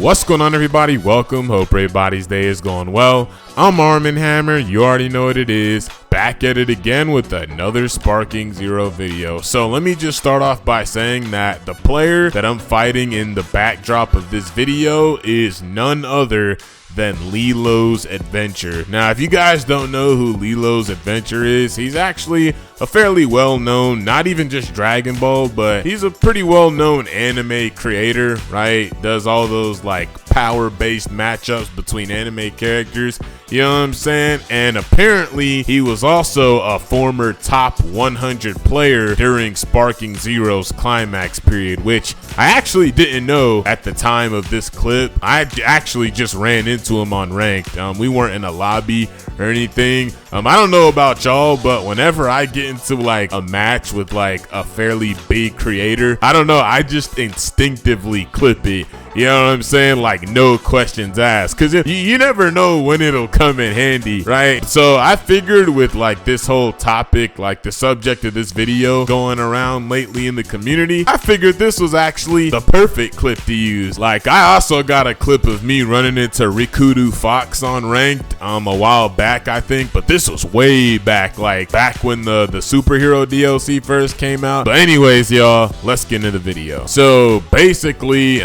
What's going on, everybody? Welcome. Hope everybody's day is going well. I'm Arm & Hammer. You already know what it is. Back at it again with another Sparking Zero video. So let me just start off by saying that the player that I'm fighting in the backdrop of this video is none other than Lilo's Adventure. Now, if you guys don't know who Lilo's Adventure is, he's actually a fairly well-known, not even just Dragon Ball, but he's a pretty well-known anime creator, right? Does all those like power-based matchups between anime characters, you know what I'm saying? And apparently he was also a former top 100 player during Sparking Zero's climax period, which I actually didn't know at the time of this clip. I actually just ran into him on ranked. We weren't in a lobby or anything. I don't know about y'all, but whenever I get into like a match with like a fairly big creator, I don't know, I just instinctively clip it. You know what I'm saying? Like, no questions asked, because you never know when it'll come in handy, right? So I figured with like this whole topic, like the subject of this video going around lately in the community, I figured this was actually the perfect clip to use. Like, I also got a clip of me running into Rikudu Fox on ranked a while back, I think, but this was way back, like back when the superhero DLC first came out. But anyways, y'all, let's get into the video. So basically,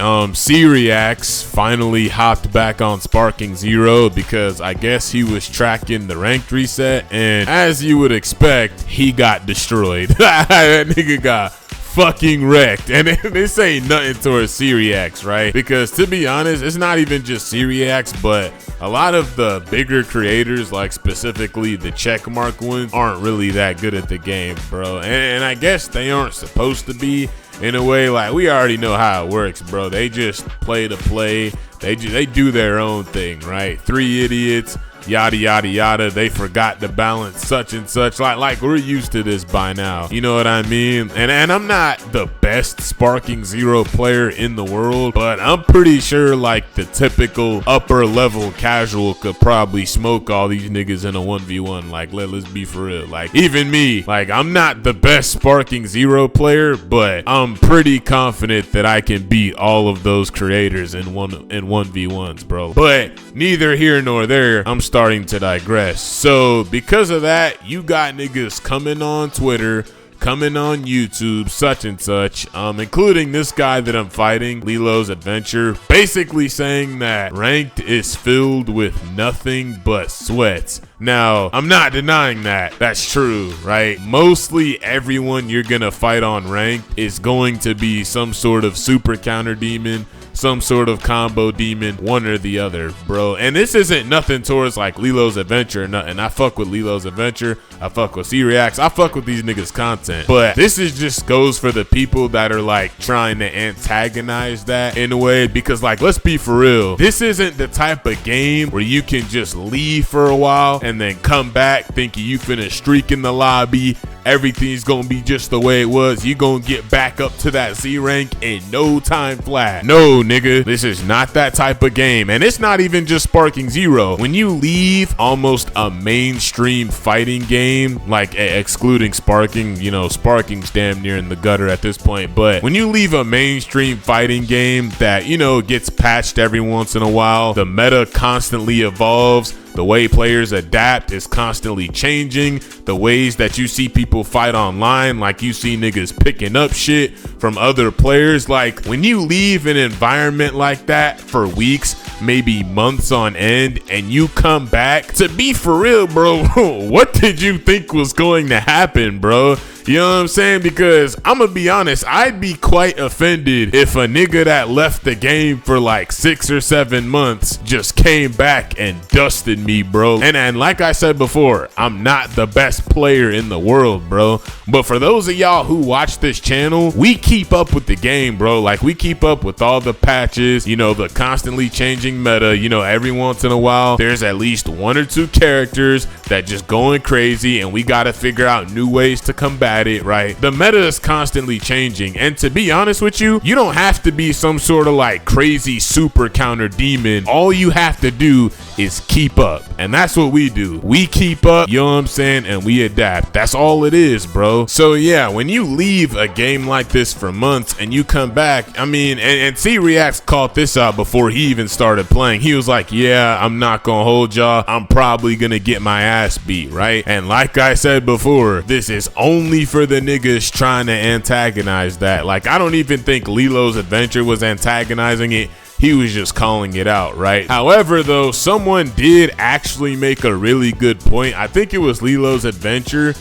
Reacts finally hopped back on Sparking Zero because I guess he was tracking the ranked reset, and as you would expect, he got destroyed. That nigga got fucking wrecked. And this ain't nothing towards Reacts, right? Because to be honest, it's not even just Reacts, but a lot of the bigger creators, like specifically the checkmark ones, aren't really that good at the game, bro. And I guess they aren't supposed to be. In a way, like, we already know how it works, bro. They just play to play. They do their own thing, right? Three idiots, yada yada yada. They forgot to balance such and such. Like we're used to this by now. You know what I mean? And I'm not the best Sparking Zero player in the world, but I'm pretty sure like the typical upper level casual could probably smoke all these niggas in a 1v1. Like, let's be for real. Like, even me, like, I'm not the best Sparking Zero player, but I'm pretty confident that I can beat all of those creators in 1v1s, bro. But neither here nor there. I'm starting to digress. So because of that, you got niggas coming on Twitter, coming on YouTube, such and such, including this guy that I'm fighting, Lilo's Adventure, basically saying that ranked is filled with nothing but sweats. Now, I'm not denying that. That's true, right? Mostly everyone you're gonna fight on ranked is going to be some sort of super counter demon, some sort of combo demon, one or the other, bro. And this isn't nothing towards like Lilo's Adventure or nothing. I fuck with Lilo's Adventure. I fuck with C-Reacts. I fuck with these niggas' content. But this is just goes for the people that are like trying to antagonize that in a way, because like, let's be for real. This isn't the type of game where you can just leave for a while and then come back thinking you finna streak in the lobby. Everything's gonna be just the way it was. You gonna get back up to that Z rank in no time flat. No, nigga, this is not that type of game. And it's not even just Sparking Zero. When you leave almost a mainstream fighting game, like excluding Sparking, you know, Sparking's damn near in the gutter at this point. But when you leave a mainstream fighting game that, you know, gets patched every once in a while, the meta constantly evolves. The way players adapt is constantly changing. The ways that you see people fight online, like you see niggas picking up shit from other players. Like, when you leave an environment like that for weeks, maybe months on end, and you come back, to be for real, bro, what did you think was going to happen, bro? You know what I'm saying? Because I'm gonna be honest, I'd be quite offended if a nigga that left the game for like 6 or 7 months just came back and dusted me, bro. And like I said before, I'm not the best player in the world, bro. But for those of y'all who watch this channel, we keep up with the game, bro. Like, we keep up with all the patches, you know, the constantly changing meta. You know, every once in a while, there's at least 1 or 2 characters that just going crazy, and we gotta figure out new ways to combat at it, right? The meta is constantly changing, and to be honest with you, you don't have to be some sort of like crazy super counter demon. All you have to do is keep up, and that's what we do. We keep up, you know what I'm saying, and we adapt. That's all it is, bro. So yeah, when you leave a game like this for months and you come back, I mean, and C-Reacts caught this out before he even started playing. He was like, yeah, I'm not gonna hold y'all, I'm probably gonna get my ass beat, right? And like I said before, this is only for the niggas trying to antagonize that. Like, I don't even think Lilo's Adventure was antagonizing it. He was just calling it out, right? However, though, someone did actually make a really good point. I think it was Lilo's Adventure.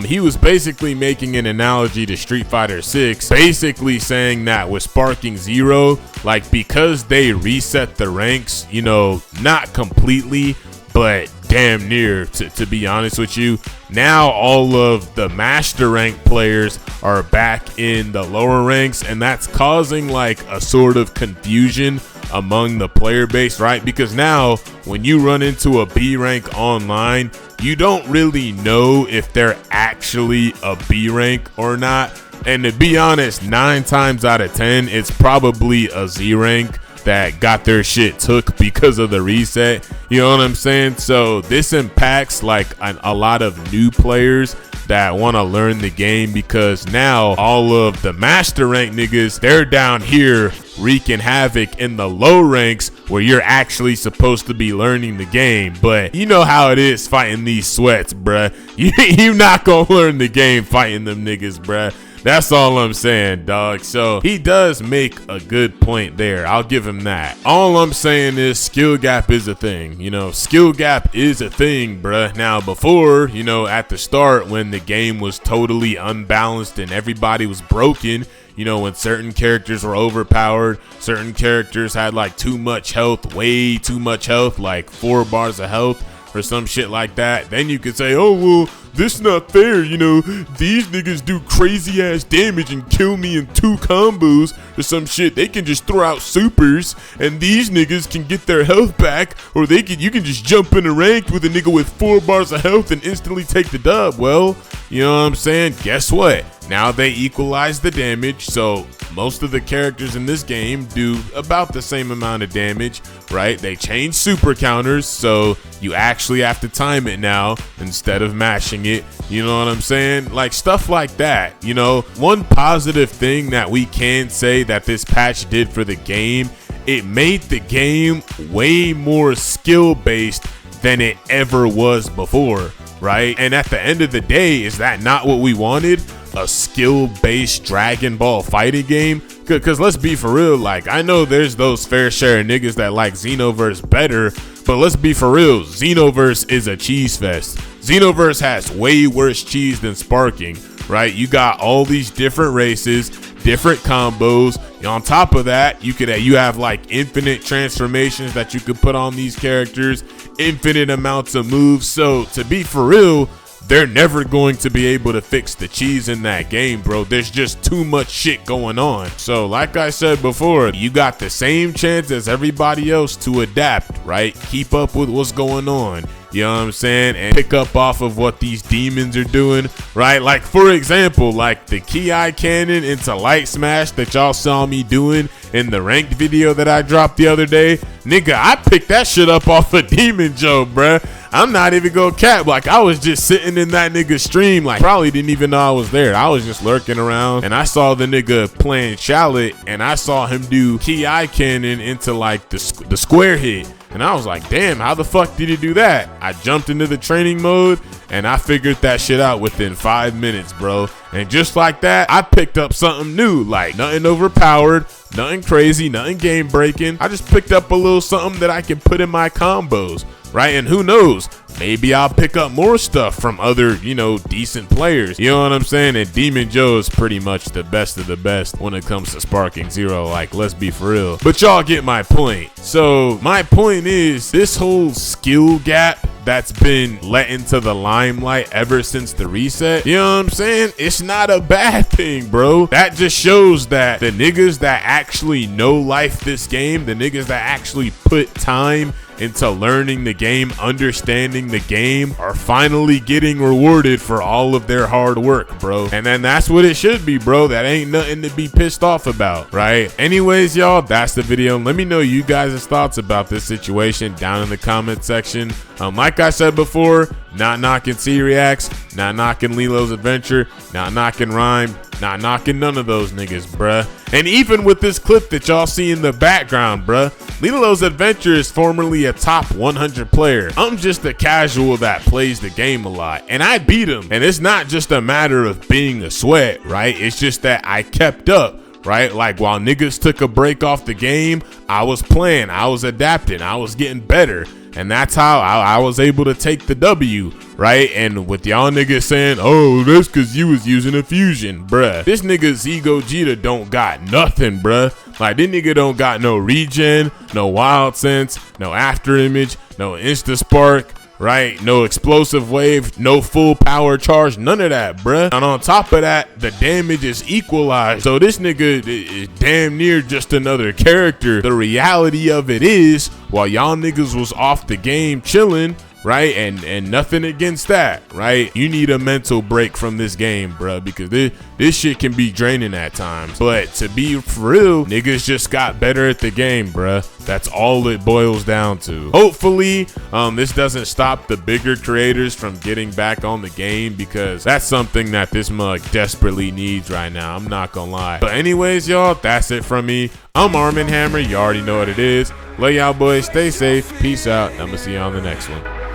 He was basically making an analogy to Street Fighter 6, basically saying that with Sparking Zero, like, because they reset the ranks, you know, not completely, but damn near, to be honest with you, now all of the master rank players are back in the lower ranks, and that's causing like a sort of confusion among the player base, right? Because now when you run into a B rank online, you don't really know if they're actually a B rank or not. And to be honest, 9 times out of 10, it's probably a Z rank that got their shit took because of the reset. You know what I'm saying? So this impacts like a lot of new players that want to learn the game, because now all of the master rank niggas, they're down here wreaking havoc in the low ranks where you're actually supposed to be learning the game. But you know how it is fighting these sweats, bruh. You not gonna learn the game fighting them niggas, bruh. That's all I'm saying, dog. So he does make a good point there. I'll give him that. All I'm saying is skill gap is a thing. You know, skill gap is a thing, bruh. Now, before, you know, at the start when the game was totally unbalanced and everybody was broken, you know, when certain characters were overpowered, certain characters had like too much health, way too much health, like 4 bars of health or some shit like that, then you could say, oh, well, this not fair, you know, these niggas do crazy ass damage and kill me in 2 combos or some shit. They can just throw out supers and these niggas can get their health back, or you can just jump in a rank with a nigga with 4 bars of health and instantly take the dub. Well, you know what I'm saying? Guess what? Now they equalize the damage, so most of the characters in this game do about the same amount of damage, right? They change super counters, so you actually have to time it now instead of mashing it. You know what I'm saying? Like stuff like that. You know, one positive thing that we can say that this patch did for the game, it made the game way more skill based than it ever was before, right? And at the end of the day, is that not what we wanted? A skill-based Dragon Ball fighting game? Because let's be for real, like, I know there's those fair share of niggas that like Xenoverse better, but let's be for real, Xenoverse is a cheese fest. Xenoverse has way worse cheese than Sparking, right? You got all these different races, different combos. On top of that, you have like infinite transformations that you could put on these characters, infinite amounts of moves. So to be for real, they're never going to be able to fix the cheese in that game, bro. There's just too much shit going on. So like I said before, you got the same chance as everybody else to adapt, right? Keep up with what's going on. You know what I'm saying? And pick up off of what these demons are doing, right? Like, for example, like the Ki cannon into Light Smash that y'all saw me doing in the ranked video that I dropped the other day. Nigga, I picked that shit up off of Demon Joe, bruh. I'm not even gonna cap. Like, I was just sitting in that nigga's stream, like, probably didn't even know I was there. I was just lurking around, and I saw the nigga playing Shallot, and I saw him do Ki cannon into, like, the square hit. And I was like, damn, how the fuck did he do that? I jumped into the training mode and I figured that shit out within 5 minutes, bro. And just like that, I picked up something new, like nothing overpowered, nothing crazy, nothing game breaking. I just picked up a little something that I can put in my combos, right? And who knows, maybe I'll pick up more stuff from other, you know, decent players. You know what I'm saying? And Demon Joe is pretty much the best of the best when it comes to Sparking Zero. Like, let's be for real. But y'all get my point. So my point is, this whole skill gap that's been let into the limelight ever since the reset, you know what I'm saying? It's not a bad thing, bro. That just shows that the niggas that actually know life this game, the niggas that actually put time into learning the game, understanding the game, are finally getting rewarded for all of their hard work, bro. And then that's what it should be, bro. That ain't nothing to be pissed off about, right? Anyways, y'all, that's the video. Let me know you guys' thoughts about this situation down in the comment section. Like I said before, not knocking C-Reacts, not knocking Lilo's Adventure, not knocking Rhyme, not knocking none of those niggas, bruh. And even with this clip that y'all see in the background, bruh, Lilo's Adventure is formerly a top 100 player. I'm just a casual that plays the game a lot, and I beat him. And it's not just a matter of being a sweat, right? It's just that I kept up. Right? Like while niggas took a break off the game, I was playing, I was adapting, I was getting better. And that's how I was able to take the W, right? And with y'all niggas saying, oh, that's because you was using a fusion, bruh. This nigga Zigo Jita don't got nothing, bruh. Like, this nigga don't got no regen, no wild sense, no after image, no insta spark, right? No explosive wave, no full power charge, none of that, bruh. And on top of that, the damage is equalized. So this nigga is damn near just another character. The reality of it is, while y'all niggas was off the game chilling, right? And nothing against that, right? You need a mental break from this game, bruh, because this shit can be draining at times. But to be for real, niggas just got better at the game, bruh. That's all it boils down to. Hopefully, this doesn't stop the bigger creators from getting back on the game, because that's something that this mug desperately needs right now. I'm not gonna lie. But anyways, y'all, that's it from me. I'm Armin Hammer. You already know what it is. Love y'all boys. Stay safe. Peace out. I'm gonna see you on the next one.